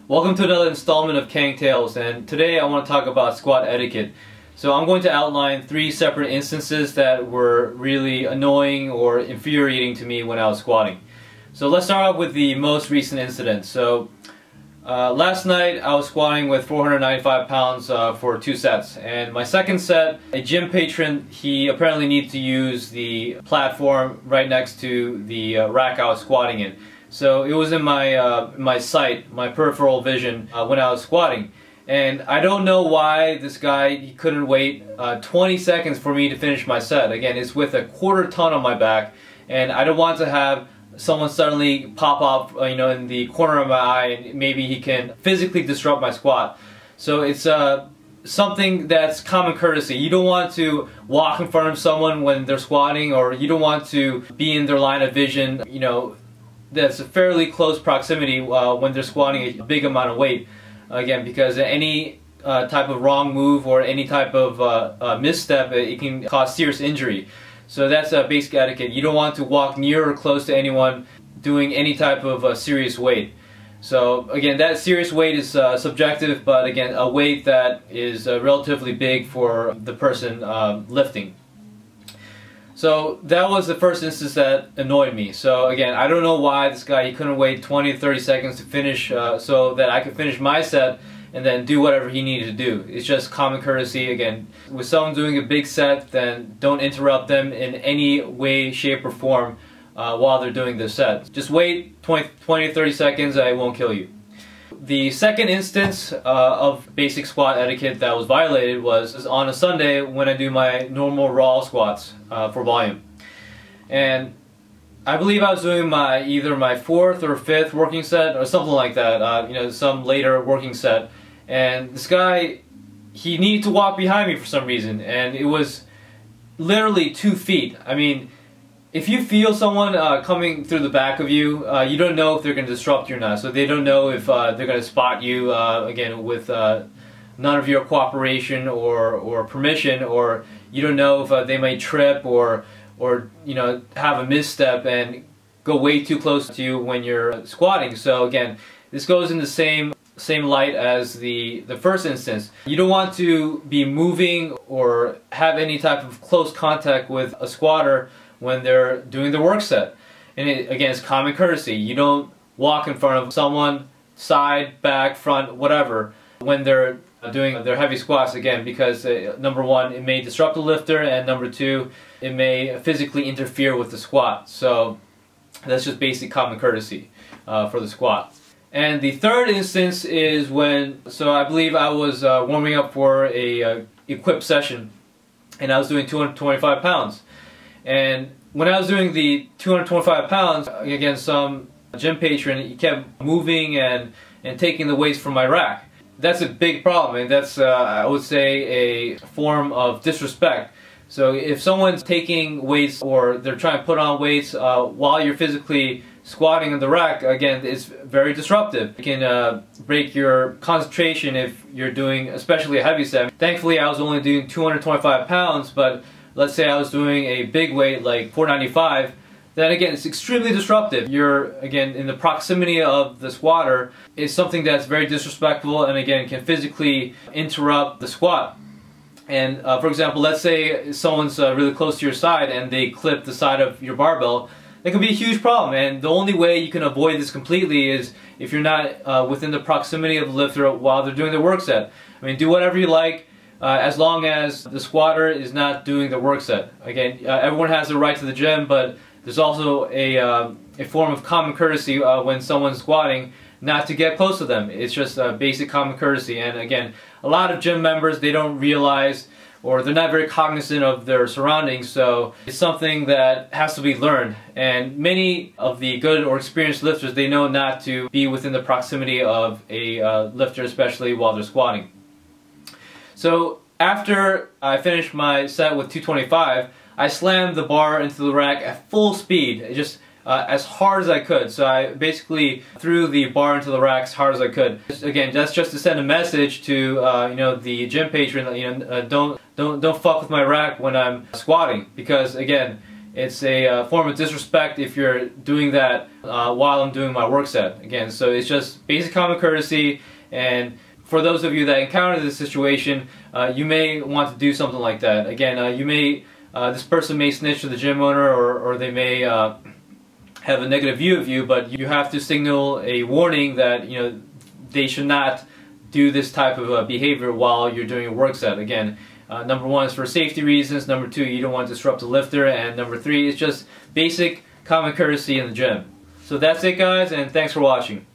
Welcome to another installment of Kang Tales, and today I want to talk about squat etiquette. So I'm going to outline 3 separate instances that were really annoying or infuriating to me when I was squatting. So let's start off with the most recent incident. So last night I was squatting with 495 pounds for 2 sets, and my second set, a gym patron, he apparently needed to use the platform right next to the rack I was squatting in. So it was in my sight, my peripheral vision when I was squatting. And I don't know why this guy, he couldn't wait 20 seconds for me to finish my set. Again, it's with a quarter ton on my back, and I don't want to have someone suddenly pop up in the corner of my eye, and maybe he can physically disrupt my squat. So it's something that's common courtesy. You don't want to walk in front of someone when they're squatting, or you don't want to be in their line of vision, that's a fairly close proximity when they're squatting a big amount of weight. Again, because any type of wrong move or any type of misstep, it can cause serious injury. So that's basic etiquette. You don't want to walk near or close to anyone doing any type of serious weight. So again, that serious weight is subjective, but again, a weight that is relatively big for the person lifting. So that was the first instance that annoyed me. So again, I don't know why this guy, he couldn't wait 20 to 30 seconds to finish so that I could finish my set and then do whatever he needed to do. It's just common courtesy. Again, with someone doing a big set, then don't interrupt them in any way, shape, or form while they're doing their set. Just wait 20 to 30 seconds, I won't kill you. The second instance of basic squat etiquette that was violated was on a Sunday when I do my normal raw squats for volume. And I believe I was doing either my 4th or 5th working set or something like that, some later working set. And this guy, he needed to walk behind me for some reason, and it was literally 2 feet. I mean, if you feel someone coming through the back of you, you don't know if they're going to disrupt you or not. So they don't know if they're going to spot you, again, with none of your cooperation or permission, or you don't know if they may trip or have a misstep and go way too close to you when you're squatting. So again, this goes in the same light as the first instance. You don't want to be moving or have any type of close contact with a squatter when they're doing their work set. And again, it's common courtesy. You don't walk in front of someone, side, back, front, whatever, when they're doing their heavy squats, again, because number 1, it may disrupt the lifter, and number 2, it may physically interfere with the squat. So that's just basic common courtesy for the squat. And the third instance is so I believe I was warming up for a equipped session, and I was doing 225 pounds. And when I was doing the 225 pounds, again, some gym patron, he kept moving and taking the weights from my rack. That's a big problem, and that's, I would say, a form of disrespect. So if someone's taking weights or they're trying to put on weights while you're physically squatting in the rack, again, it's very disruptive. It can break your concentration if you're doing especially a heavy set. Thankfully, I was only doing 225 pounds, but let's say I was doing a big weight like 495, then again, it's extremely disruptive. You're, again, in the proximity of the squatter is something that's very disrespectful, and again, can physically interrupt the squat. And for example, let's say someone's really close to your side and they clip the side of your barbell. That can be a huge problem, and the only way you can avoid this completely is if you're not within the proximity of the lifter while they're doing their work set. I mean, do whatever you like, as long as the squatter is not doing the work set. Again, everyone has the right to the gym, but there's also a form of common courtesy when someone's squatting not to get close to them. It's just basic common courtesy. And again, a lot of gym members, they don't realize, or they're not very cognizant of their surroundings, so it's something that has to be learned. And many of the good or experienced lifters, they know not to be within the proximity of a lifter, especially while they're squatting. So after I finished my set with 225, I slammed the bar into the rack at full speed, just as hard as I could. So I basically threw the bar into the rack as hard as I could. Again, that's just to send a message to the gym patron that don't fuck with my rack when I'm squatting, because again, It's a form of disrespect if you're doing that while I'm doing my work set. Again, so it's just basic common courtesy, and for those of you that encounter this situation, you may want to do something like that. Again, this person may snitch to the gym owner, or they may have a negative view of you, but you have to signal a warning that they should not do this type of behavior while you're doing a work set. Again, number one is for safety reasons, number two, you don't want to disrupt the lifter, and number three is just basic common courtesy in the gym. So that's it, guys, and thanks for watching.